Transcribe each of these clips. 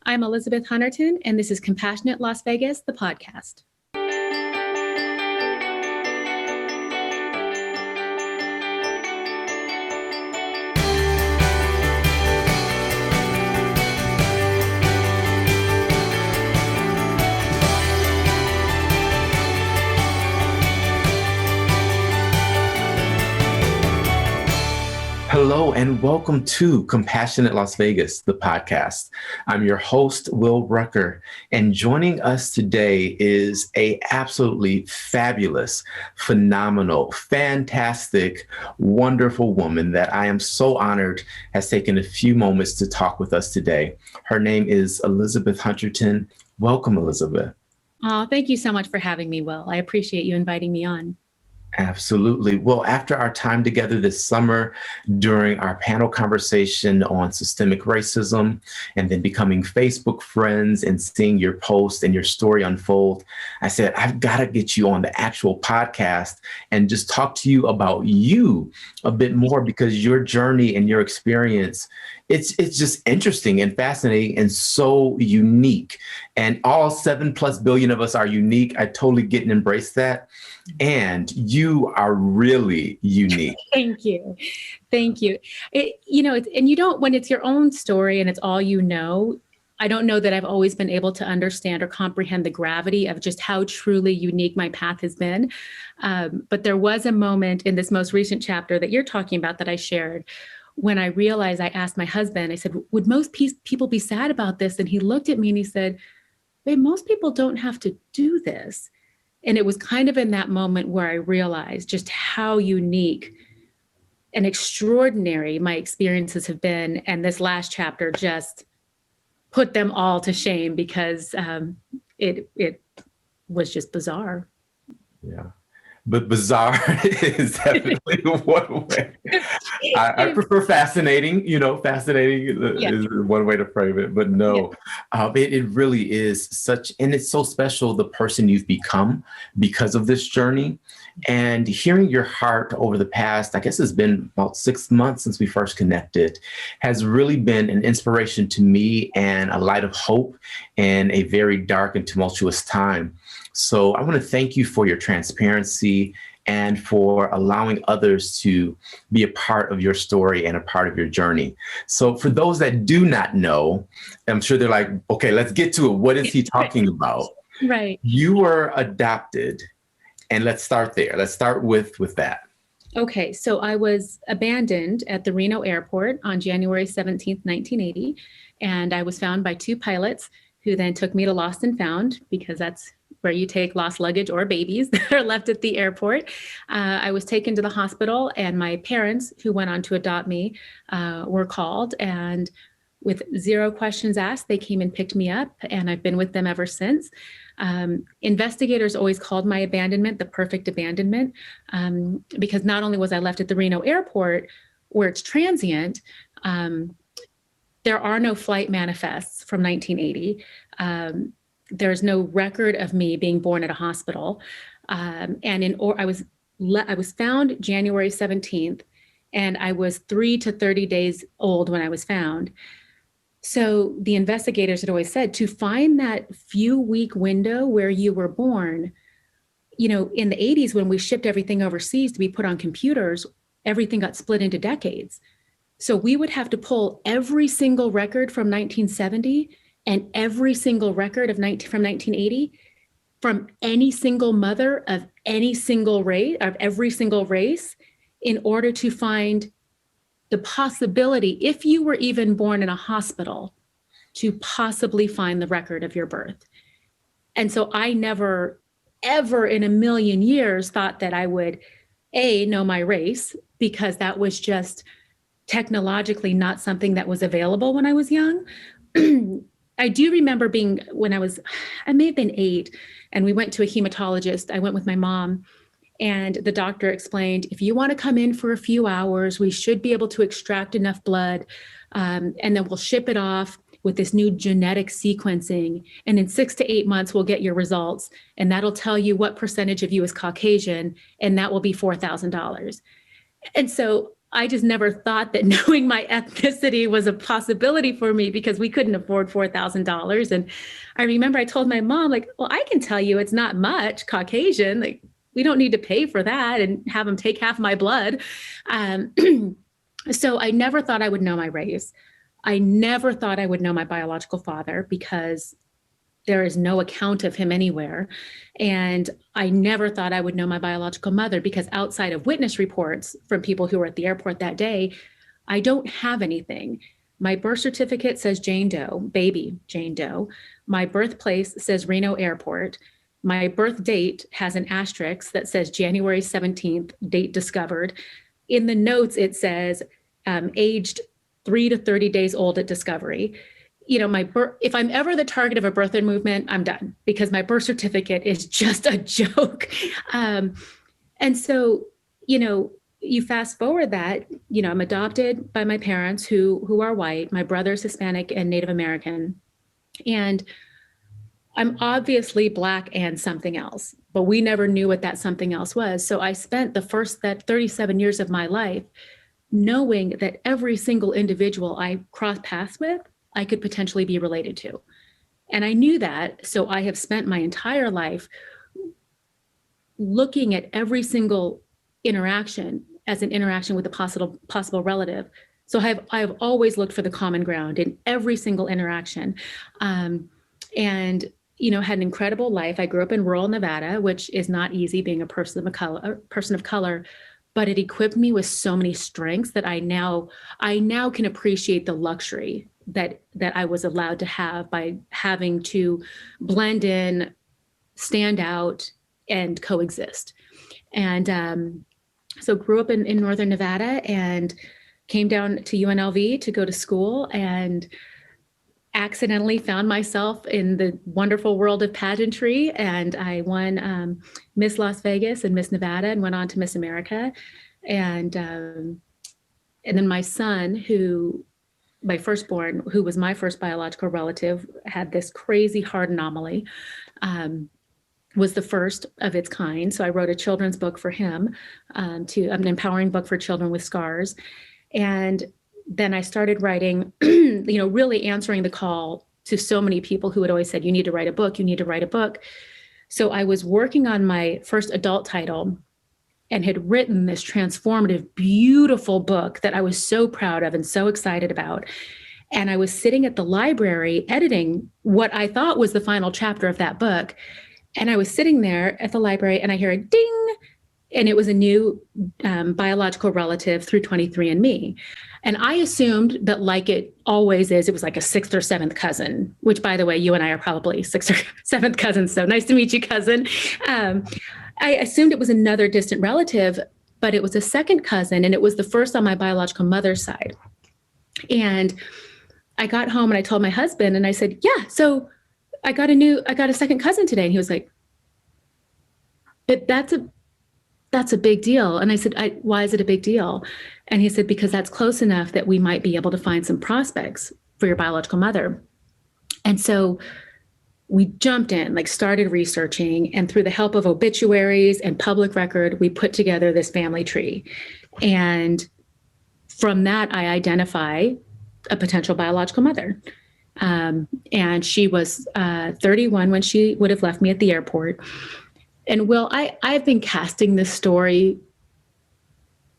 I'm Elizabeth Hunterton, and this is Compassionate Las Vegas, the podcast. Hello and welcome to Compassionate Las Vegas, the podcast. I'm your host, Will Rucker, and joining us today is a absolutely fabulous, phenomenal, fantastic, wonderful woman that I am so honored has taken a few moments to talk with us today. Her name is Elizabeth Hunterton. Welcome, Elizabeth. Oh, thank you so much for having me, Will. I appreciate you inviting me on. Absolutely. Well, after our time together this summer during our panel conversation on systemic racism and then becoming Facebook friends and seeing your post and your story unfold, I said, I've got to get you on the actual podcast and just talk to you about you a bit more because your journey and your experience, it's just interesting and fascinating and so unique. And all 7+ billion of us are unique. I totally get and embrace that. And you are really unique. Thank you. Thank you. And you don't, when it's your own story and it's all you know, I don't know that I've always been able to understand or comprehend the gravity of just how truly unique my path has been. But there was a moment in this most recent chapter that you're talking about that I shared when I realized, I asked my husband, I said, would most people be sad about this? And he looked at me and he said, babe, most people don't have to do this. And it was kind of in that moment where I realized just how unique and extraordinary my experiences have been. And this last chapter just put them all to shame because it was just bizarre. Yeah. But bizarre is definitely one way. I prefer fascinating, fascinating is one way to frame it, but no, it really is and it's so special, the person you've become because of this journey. And hearing your heart over the past, I guess it's been about 6 months since we first connected, has really been an inspiration to me and a light of hope in a very dark and tumultuous time. So I want to thank you for your transparency and for allowing others to be a part of your story and a part of your journey. So for those that do not know, I'm sure they're like, okay, let's get to it. What is he talking about? Right. You were adopted. And let's start there. Let's start with that. Okay, so I was abandoned at the Reno Airport on January 17th, 1980. And I was found by 2 pilots who then took me to Lost and Found, because that's where you take lost luggage or babies that are left at the airport. I was taken to the hospital, and my parents, who went on to adopt me, were called. And with 0 questions asked, they came and picked me up, and I've been with them ever since. Investigators always called my abandonment the perfect abandonment, because not only was I left at the Reno Airport, where it's transient, there are no flight manifests from 1980. There's no record of me being born at a hospital. I was found January 17th, and I was 3 to 30 days old when I was found. So the investigators had always said, to find that few week window where you were born, in the 80s, when we shipped everything overseas to be put on computers, everything got split into decades. So we would have to pull every single record from 1970 and every single record from 1980 from any single mother of any single race, of every single race, in order to find the possibility, if you were even born in a hospital, to possibly find the record of your birth. And so I never, ever in a million years thought that I would, know my race, because that was just technologically not something that was available when I was young. I do remember I may have been 8, and we went to a hematologist. I went with my mom, and the doctor explained, if you want to come in for a few hours, we should be able to extract enough blood, and then we'll ship it off with this new genetic sequencing. And in 6 to 8 months, we'll get your results, and that'll tell you what percentage of you is Caucasian, and that will be $4,000. And so I just never thought that knowing my ethnicity was a possibility for me because we couldn't afford $4,000. And I remember I told my mom, like, well, I can tell you it's not much Caucasian. Like, we don't need to pay for that and have them take half my blood. So I never thought I would know my race. I never thought I would know my biological father because there is no account of him anywhere. And I never thought I would know my biological mother because outside of witness reports from people who were at the airport that day, I don't have anything. My birth certificate says Jane Doe, baby Jane Doe. My birthplace says Reno Airport. My birth date has an asterisk that says January 17th, date discovered. In the notes, it says aged 3 to 30 days old at discovery. You know, if I'm ever the target of a birther movement, I'm done because my birth certificate is just a joke. And so, you know, you fast forward that, you know, I'm adopted by my parents who are white. My brother's Hispanic and Native American. And I'm obviously Black and something else, but we never knew what that something else was. So I spent that 37 years of my life knowing that every single individual I crossed paths with, I could potentially be related to. And I knew that. So I have spent my entire life looking at every single interaction as an interaction with a possible relative. So I have always looked for the common ground in every single interaction. And, you know, had an incredible life. I grew up in rural Nevada, which is not easy being a person of color, but it equipped me with so many strengths that I now can appreciate the luxury that I was allowed to have by having to blend in, stand out, and coexist. And so grew up in Northern Nevada and came down to UNLV to go to school and accidentally found myself in the wonderful world of pageantry. And I won Miss Las Vegas and Miss Nevada and went on to Miss America. And then my son, my firstborn, who was my first biological relative, had this crazy heart anomaly, was the first of its kind. So I wrote a children's book for him, an empowering book for children with scars. And then I started writing, you know, really answering the call to so many people who had always said, you need to write a book, you need to write a book. So I was working on my first adult title and had written this transformative, beautiful book that I was so proud of and so excited about. And I was sitting at the library editing what I thought was the final chapter of that book. And I was sitting there at the library and I hear a ding, and it was a new biological relative through 23andMe. And I assumed that, like it always is, it was like a 6th or 7th cousin, which, by the way, you and I are probably 6th or 7th cousins. So nice to meet you, cousin. I assumed it was another distant relative, but it was a second cousin, and it was the first on my biological mother's side. And I got home and I told my husband, and I said, yeah, so I got a second cousin today. And he was like, that's a big deal. And I said, why is it a big deal? And he said, because that's close enough that we might be able to find some prospects for your biological mother. And so we jumped in, like started researching, and through the help of obituaries and public record, we put together this family tree. And from that, I identify a potential biological mother. And she was 31 when she would have left me at the airport. And Will, I've been casting this story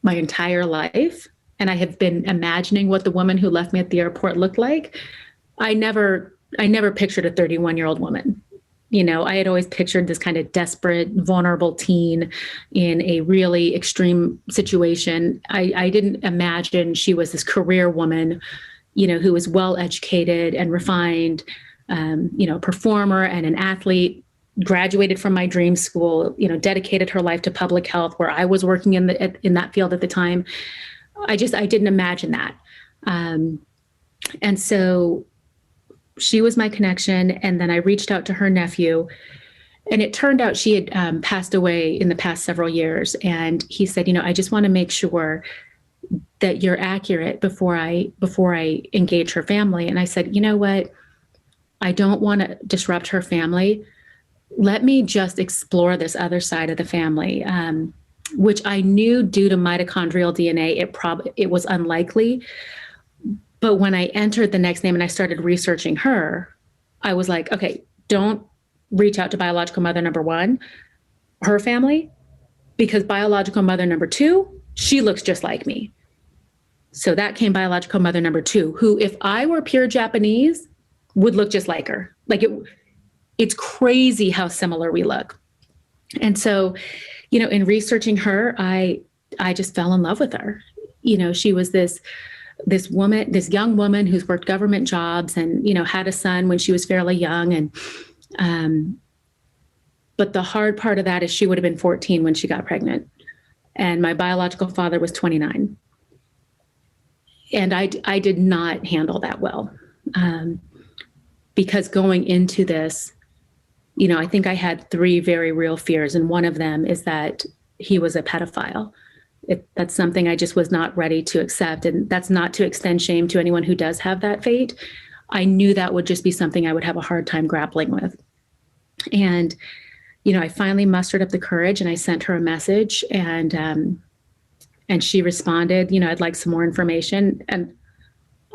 my entire life, and I have been imagining what the woman who left me at the airport looked like. I never pictured a 31-year-old woman. You know, I had always pictured this kind of desperate, vulnerable teen in a really extreme situation. I didn't imagine she was this career woman, you know, who was well educated and refined, you know, performer and an athlete. Graduated from my dream school, you know, dedicated her life to public health, where I was working in that field at the time. I didn't imagine that. And so she was my connection. And then I reached out to her nephew, and it turned out she had passed away in the past several years. And he said, you know, I just want to make sure that you're accurate before I engage her family. And I said, you know what? I don't want to disrupt her family. Let me just explore this other side of the family. which I knew due to mitochondrial DNA, it was unlikely. But when I entered the next name and I started researching her, I was like, okay, don't reach out to biological mother number 1, her family, because biological mother number 2, she looks just like me. So that came biological mother number 2, who, if I were pure Japanese, would look just like her. Like it's crazy how similar we look. And so, in researching her, I just fell in love with her. She was this woman, this young woman who's worked government jobs and, had a son when she was fairly young. And, but the hard part of that is she would have been 14 when she got pregnant. And my biological father was 29. And I did not handle that well. Because going into this, I think I had 3 very real fears. And one of them is that he was a pedophile. That's something I just was not ready to accept. And that's not to extend shame to anyone who does have that fate. I knew that would just be something I would have a hard time grappling with. And, I finally mustered up the courage and I sent her a message, and she responded, I'd like some more information. And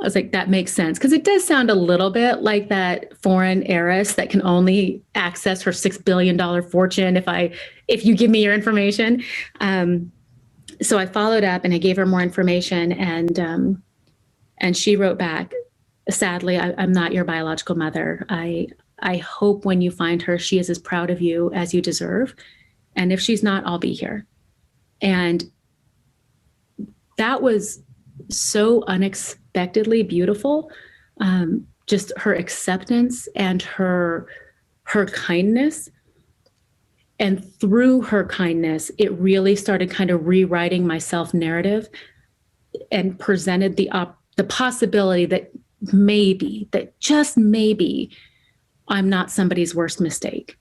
I was like, that makes sense. Because it does sound a little bit like that foreign heiress that can only access her $6 billion fortune if you give me your information. So I followed up and I gave her more information, and she wrote back, sadly, I'm not your biological mother. I hope when you find her, she is as proud of you as you deserve. And if she's not, I'll be here. And that was so unexpectedly beautiful. Just her acceptance and her kindness. And through her kindness, it really started kind of rewriting my self-narrative and presented the possibility that just maybe, I'm not somebody's worst mistake.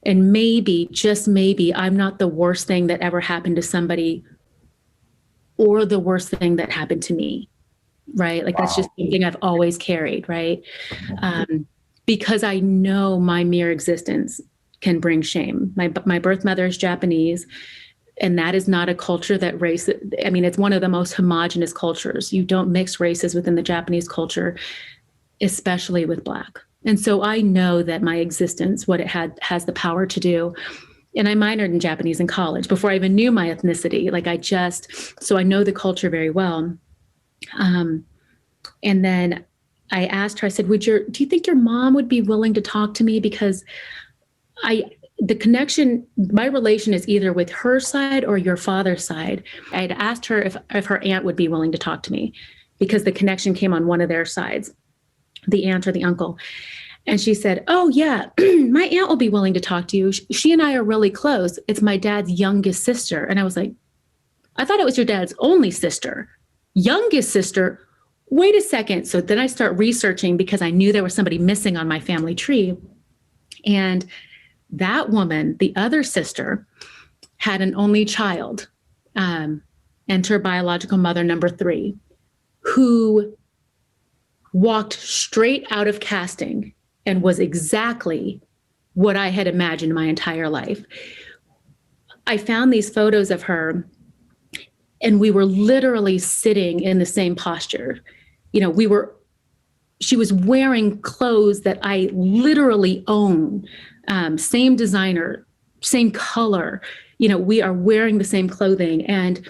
And maybe, just maybe, I'm not the worst thing that ever happened to somebody or the worst thing that happened to me, right? Like, wow. That's just something I've always carried, right? Because I know my mere existence can bring shame. My birth mother is Japanese, and that is not a culture it's one of the most homogenous cultures. You don't mix races within the Japanese culture, especially with Black. And so I know that my existence, what it has the power to do. And I minored in Japanese in college before I even knew my ethnicity. So I know the culture very well. And then I asked her, I said, do you think your mom would be willing to talk to me? Because the connection, my relation is either with her side or your father's side. I had asked her if her aunt would be willing to talk to me, because the connection came on one of their sides, the aunt or the uncle. And she said, oh yeah, my aunt will be willing to talk to you. She and I are really close. It's my dad's youngest sister. And I was like, I thought it was your dad's only sister. Youngest sister? Wait a second. So then I start researching, because I knew there was somebody missing on my family tree. And that woman, the other sister, had an only child, enter biological mother number 3, who walked straight out of casting and was exactly what I had imagined my entire life. I found these photos of her, and we were literally sitting in the same posture. She was wearing clothes that I literally own, same designer, same color. We are wearing the same clothing. And,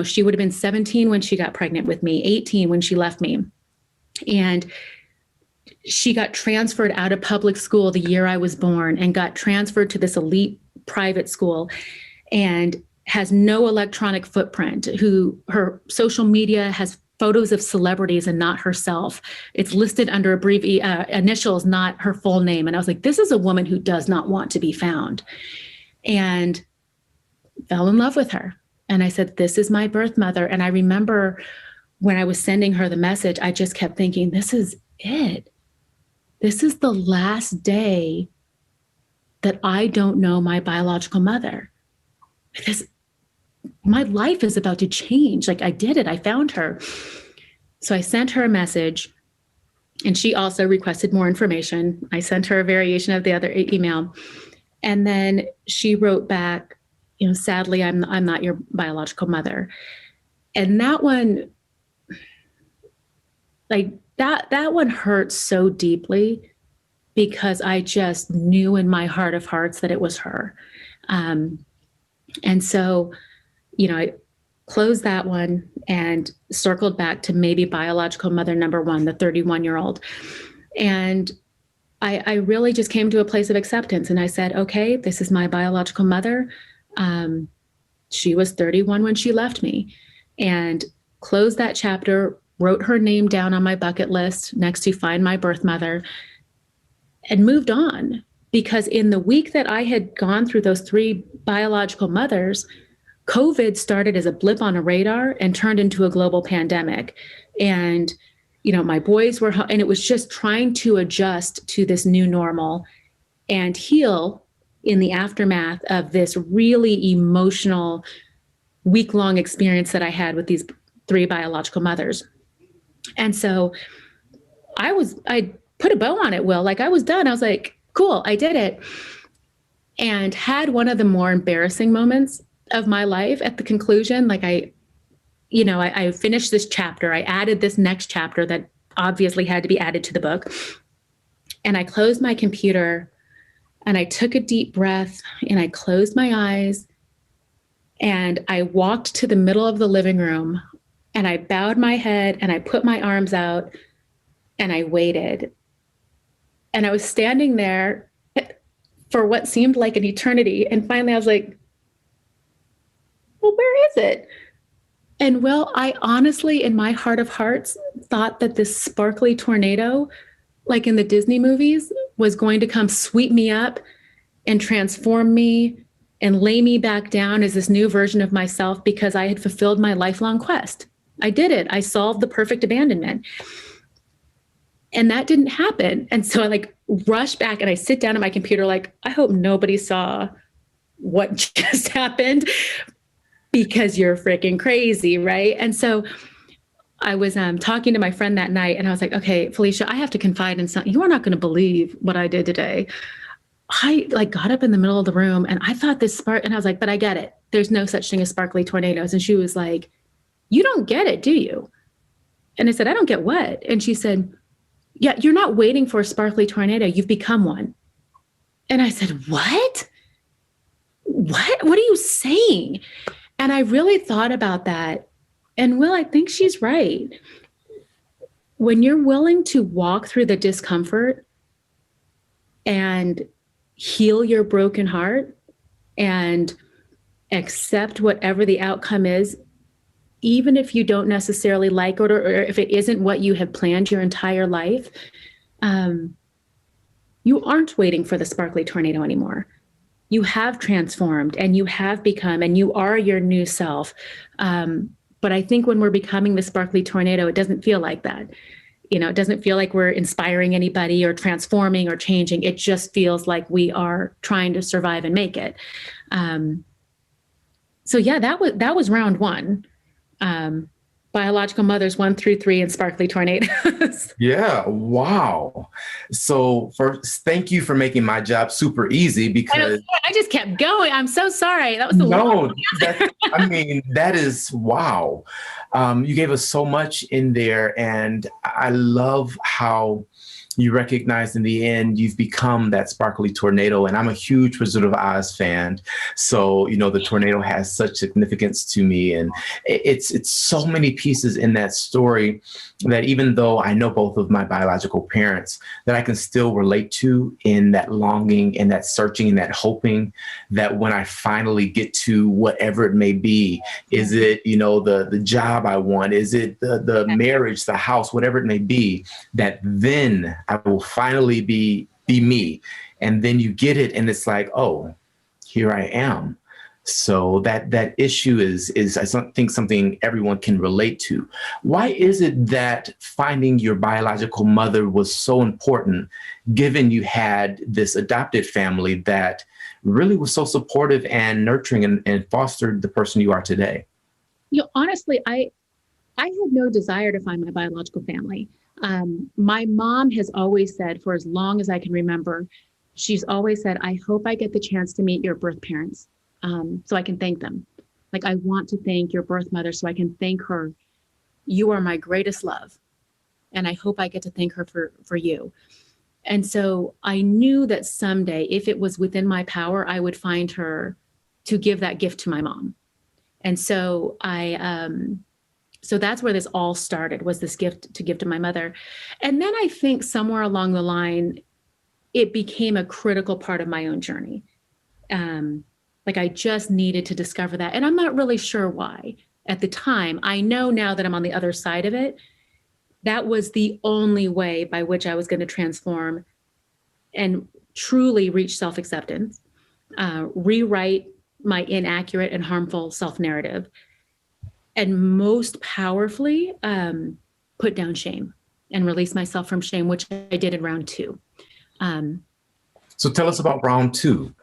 she would have been 17 when she got pregnant with me, 18 when she left me. And she got transferred out of public school the year I was born and got transferred to this elite private school, and has no electronic footprint. Her social media has photos of celebrities and not herself. It's listed under initials, not her full name. And I was like, this is a woman who does not want to be found. And fell in love with her. And I said, this is my birth mother. And I remember when I was sending her the message, I just kept thinking, this is it. This is the last day that I don't know my biological mother. Because my life is about to change. I did it. I found her. So I sent her a message, and she also requested more information. I sent her a variation of the other email. And then she wrote back, sadly, I'm not your biological mother. And that one, like that one hurt so deeply because I just knew in my heart of hearts that it was her. And so, I closed that one and circled back to maybe biological mother number one, the 31-year-old. And I really just came to a place of acceptance. And I said, okay, this is my biological mother. She was 31 when she left me, and closed that chapter, wrote her name down on my bucket list next to find my birth mother, and moved on. Because in the week that I had gone through those three biological mothers, COVID started as a blip on a radar and turned into a global pandemic. And, my boys were, and it was just trying to adjust to this new normal and heal in the aftermath of this really emotional week-long experience that I had with these three biological mothers. And so I put a bow on it, Will. Like, I was done. I was like, cool, I did it. And had one of the more embarrassing moments of my life at the conclusion. Like, I finished this chapter. I added this next chapter that obviously had to be added to the book. And I closed my computer and I took a deep breath and I closed my eyes and I walked to the middle of the living room and I bowed my head and I put my arms out and I waited. And I was standing there for what seemed like an eternity. And finally I was like, well, where is it? And Will, I honestly, in my heart of hearts, thought that this sparkly tornado, like in the Disney movies, was going to come sweep me up and transform me and lay me back down as this new version of myself because I had fulfilled my lifelong quest. I did it. I solved the perfect abandonment. And that didn't happen. And so I rush back and I sit down at my computer like, I hope nobody saw what just happened because you're freaking crazy, right? And so I was talking to my friend that night and I was like, okay, Felicia, I have to confide in something. You are not going to believe what I did today. I got up in the middle of the room and I thought this spark, and I was like, but I get it. There's no such thing as sparkly tornadoes. And she was like, you don't get it, do you? And I said, I don't get what? And she said, yeah, you're not waiting for a sparkly tornado. You've become one. And I said, what? What are you saying? And I really thought about that. And Will, I think she's right. When you're willing to walk through the discomfort and heal your broken heart and accept whatever the outcome is, even if you don't necessarily like it, or if it isn't what you have planned your entire life, you aren't waiting for the sparkly tornado anymore. You have transformed and you have become, and you are your new self. But I think when we're becoming the sparkly tornado, it doesn't feel like that. It doesn't feel like we're inspiring anybody or transforming or changing. It just feels like we are trying to survive and make it. So yeah, that was round one. Biological mothers 1 through 3 and sparkly tornadoes. Yeah. Wow. So first, thank you for making my job super easy because I just kept going. I'm so sorry. That was that is wow. You gave us so much in there, and I love how you recognize in the end you've become that sparkly tornado. And I'm a huge Wizard of Oz fan, so the tornado has such significance to me, and it's so many pieces in that story that even though I know both of my biological parents, that I can still relate to in that longing and that searching and that hoping that when I finally get to whatever it may be, is it the job I want, is it the marriage, the house, whatever it may be, that then I will finally be me. And then you get it and it's like, oh, here I am. So that issue is I think something everyone can relate to. Why is it that finding your biological mother was so important, given you had this adopted family that really was so supportive and nurturing and fostered the person you are today? Honestly, I had no desire to find my biological family. My mom has always said, for as long as I can remember, she's always said, I hope I get the chance to meet your birth parents. so I can thank them. Like, I want to thank your birth mother so I can thank her. You are my greatest love. And I hope I get to thank her for you. And so I knew that someday, if it was within my power, I would find her to give that gift to my mom. And so so that's where this all started, was this gift to give to my mother. And then I think somewhere along the line, it became a critical part of my own journey. Like, I just needed to discover that. And I'm not really sure why at the time. I know now that I'm on the other side of it. That was the only way by which I was going to transform and truly reach self-acceptance, rewrite my inaccurate and harmful self-narrative, and most powerfully, put down shame and release myself from shame, which I did in round 2. So tell us about round 2.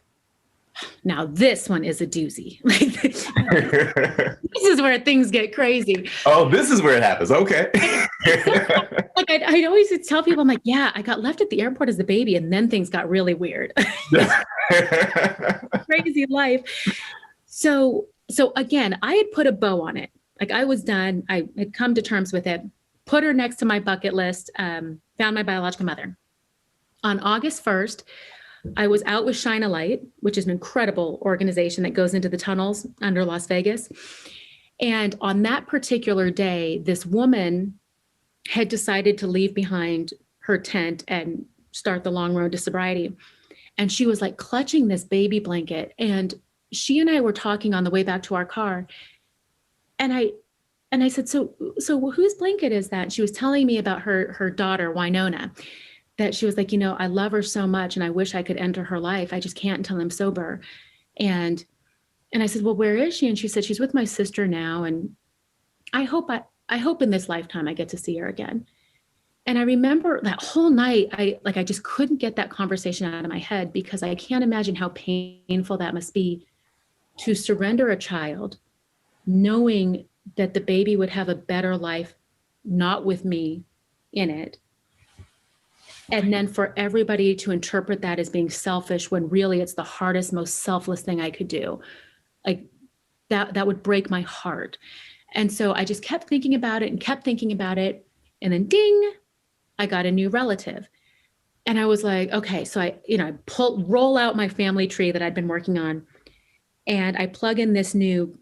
Now, this one is a doozy. This is where things get crazy. Oh, this is where it happens. Okay. Like, I'd always tell people, I'm like, yeah, I got left at the airport as a baby, and then things got really weird. Crazy life. So again, I had put a bow on it. Like, I was done. I had come to terms with it, put her next to my bucket list, found my biological mother. On August 1st, I was out with Shine a Light, which is an incredible organization that goes into the tunnels under Las Vegas. And on that particular day, this woman had decided to leave behind her tent and start the long road to sobriety. And she was like clutching this baby blanket. And she and I were talking on the way back to our car. And I said, so whose blanket is that? And she was telling me about her daughter, Winona, that she was like, I love her so much and I wish I could enter her life. I just can't until I'm sober. And I said, well, where is she? And she said, she's with my sister now. And I hope in this lifetime I get to see her again. And I remember that whole night, I just couldn't get that conversation out of my head, because I can't imagine how painful that must be to surrender a child, knowing that the baby would have a better life, not with me in it. And then for everybody to interpret that as being selfish, when really it's the hardest, most selfless thing I could do. Like, that would break my heart. And so I just kept thinking about it and kept thinking about it. And then ding, I got a new relative. And I was like, okay, so I roll out my family tree that I'd been working on, and I plug in this new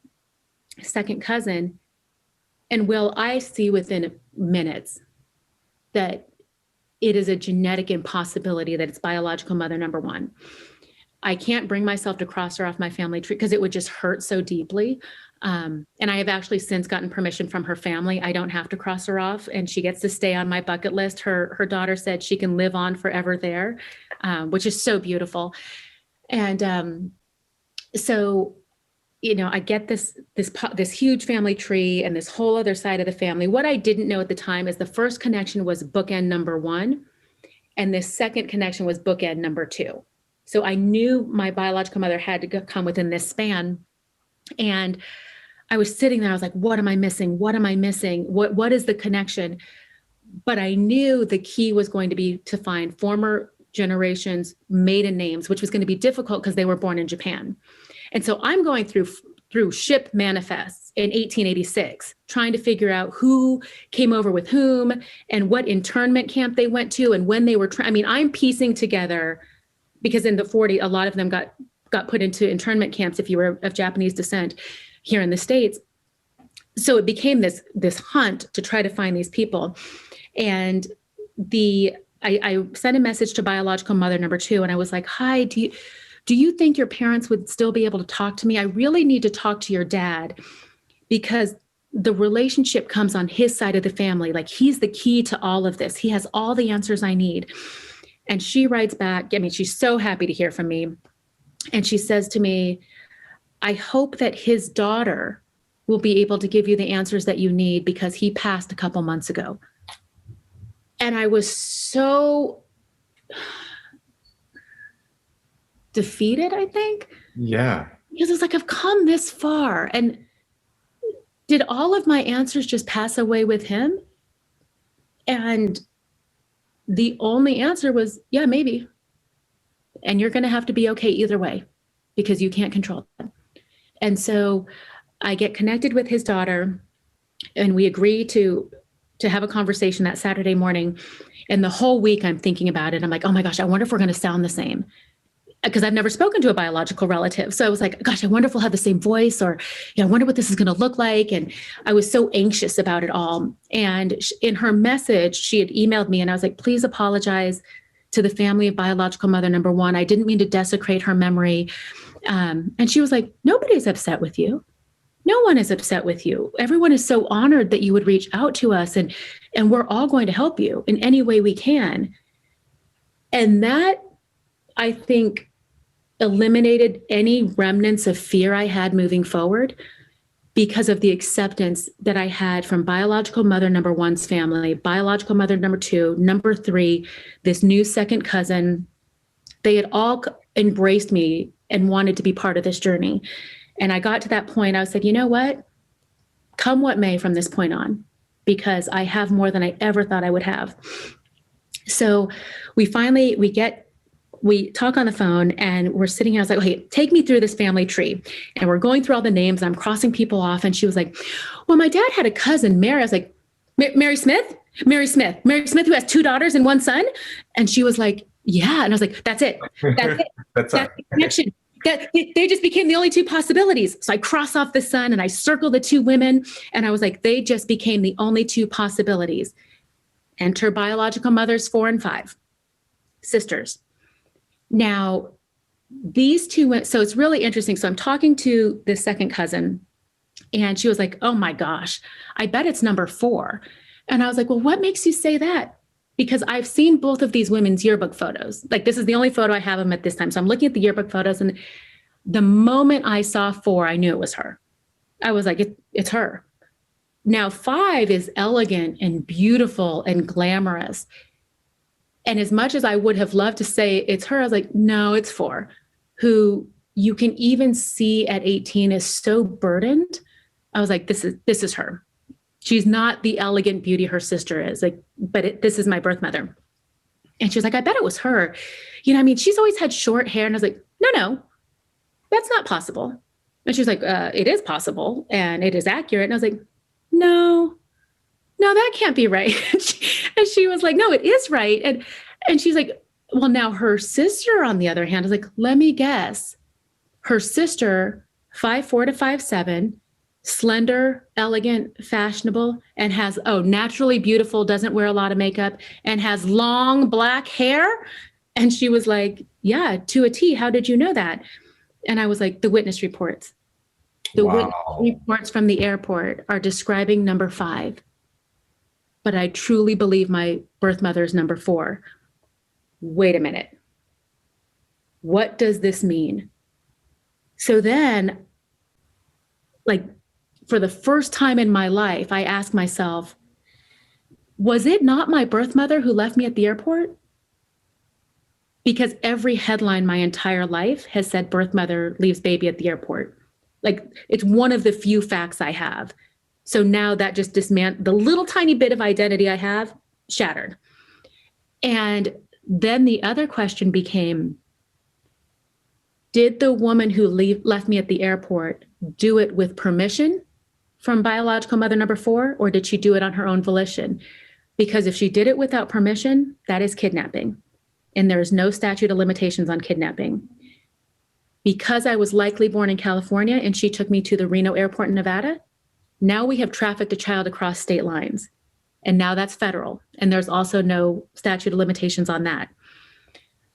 second cousin. And will I see within minutes that it is a genetic impossibility that it's biological mother number 1. I can't bring myself to cross her off my family tree because it would just hurt so deeply. And I have actually since gotten permission from her family. I don't have to cross her off, and she gets to stay on my bucket list. Her daughter said she can live on forever there, which is so beautiful. And so, I get this huge family tree and this whole other side of the family. What I didn't know at the time is the first connection was bookend number 1, and the second connection was bookend number 2. So I knew my biological mother had to come within this span. And I was sitting there, I was like, what am I missing? What am I missing? What is the connection? But I knew the key was going to be to find former generations' maiden names, which was going to be difficult because they were born in Japan. And so I'm going through ship manifests in 1886, trying to figure out who came over with whom and what internment camp they went to and when they were I'm piecing together, because in the 40s, a lot of them got put into internment camps if you were of Japanese descent here in the States. So it became this hunt to try to find these people. And I sent a message to biological mother number 2, and I was like, hi, do you think your parents would still be able to talk to me? I really need to talk to your dad, because the relationship comes on his side of the family. Like, he's the key to all of this. He has all the answers I need. And she writes back, she's so happy to hear from me. And she says to me, I hope that his daughter will be able to give you the answers that you need, because he passed a couple months ago. And I was so defeated, I think. Yeah. Because it's like, I've come this far. And did all of my answers just pass away with him? And the only answer was, yeah, maybe. And you're going to have to be okay either way, because you can't control them. And so I get connected with his daughter, and we agree to have a conversation that Saturday morning. And the whole week I'm thinking about it. I'm like, oh my gosh, I wonder if we're going to sound the same. Because I've never spoken to a biological relative. So I was like, gosh, I wonder if we'll have the same voice, or, I wonder what this is going to look like. And I was so anxious about it all. And in her message, she had emailed me, and I was like, please apologize to the family of biological mother number one. I didn't mean to desecrate her memory. And she was like, nobody's upset with you. No one is upset with you. Everyone is so honored that you would reach out to us, and we're all going to help you in any way we can. And that, I think, eliminated any remnants of fear I had moving forward, because of the acceptance that I had from biological mother number one's family, biological mother number two, number three, this new second cousin. They had all embraced me and wanted to be part of this journey. And I got to that point, I said, you know what? Come what may from this point on, because I have more than I ever thought I would have. So we talk on the phone, and we're sitting here. I was like, okay, take me through this family tree. And we're going through all the names. I'm crossing people off. And she was like, well, my dad had a cousin, Mary. I was like, Mary Smith, who has 2 daughters and 1 son. And she was like, yeah. And I was like, that's it. That's the connection. They just became the only 2 possibilities. So I cross off the son and I circle the 2 women. And I was like, they just became the only 2 possibilities. Enter biological mothers 4 and 5, sisters. Now, these 2 went, so it's really interesting. So I'm talking to this second cousin, and she was like, oh my gosh, I bet it's number 4. And I was like, well, what makes you say that? Because I've seen both of these women's yearbook photos. Like, this is the only photo I have them at this time. So I'm looking at the yearbook photos, and the moment I saw 4, I knew it was her. I was like, it's her. Now, 5 is elegant and beautiful and glamorous. And as much as I would have loved to say it's her, I was like, no, it's 4, who you can even see at 18 is so burdened. I was like, this is her. She's not the elegant beauty her sister is, like, but this is my birth mother. And she was like, I bet it was her. She's always had short hair. And I was like, no, that's not possible. And she was like, it is possible, and it is accurate. And I was like, no, that can't be right. And she was like, no, it is right. And she's like, well, now her sister, on the other hand, is like, let me guess. Her sister, 5'4" to 5'7", slender, elegant, fashionable, and has, naturally beautiful, doesn't wear a lot of makeup, and has long black hair. And she was like, yeah, to a T. How did you know that? And I was like, the witness reports. The witness reports from the airport are describing number 5. But I truly believe my birth mother is number 4. Wait a minute. What does this mean? So then, like, for the first time in my life, I asked myself, was it not my birth mother who left me at the airport? Because every headline my entire life has said birth mother leaves baby at the airport. Like, it's one of the few facts I have. So now that just dismantled the little tiny bit of identity I have, shattered. And then the other question became, did the woman who left me at the airport do it with permission from biological mother number 4, or did she do it on her own volition? Because if she did it without permission, that is kidnapping. And there is no statute of limitations on kidnapping. Because I was likely born in California and she took me to the Reno Airport in Nevada, now we have trafficked a child across state lines. And now that's federal. And there's also no statute of limitations on that.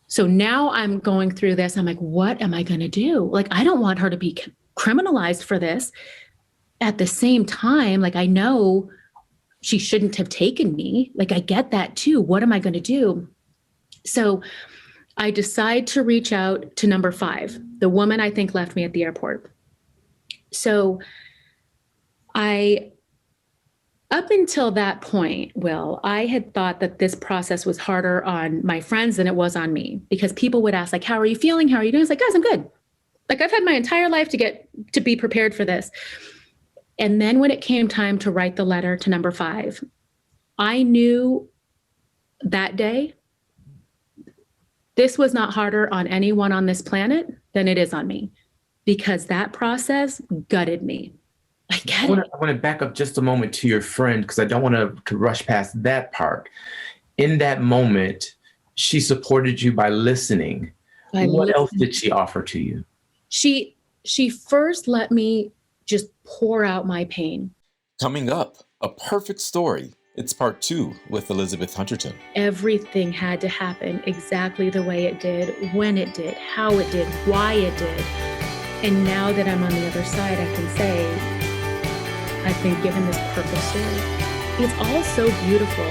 So now I'm going through this. I'm like, what am I going to do? Like, I don't want her to be criminalized for this. At the same time, like, I know she shouldn't have taken me. Like, I get that too. What am I going to do? So I decide to reach out to number 5, the woman I think left me at the airport. So up until that point, Will, I had thought that this process was harder on my friends than it was on me, because people would ask, like, how are you feeling? How are you doing? It's like, guys, I'm good. Like, I've had my entire life to be prepared for this. And then when it came time to write the letter to number 5, I knew that day, this was not harder on anyone on this planet than it is on me. because that process gutted me. I get it. I want to back up just a moment to your friend, because I don't want to rush past that part. In that moment, she supported you by listening. What else did she offer to you? She first let me just pour out my pain. Coming up, a perfect story. It's part 2 with Elizabeth Hunterton. Everything had to happen exactly the way it did, when it did, how it did, why it did. And now that I'm on the other side, I can say, I've been given this perfect story. It's all so beautiful.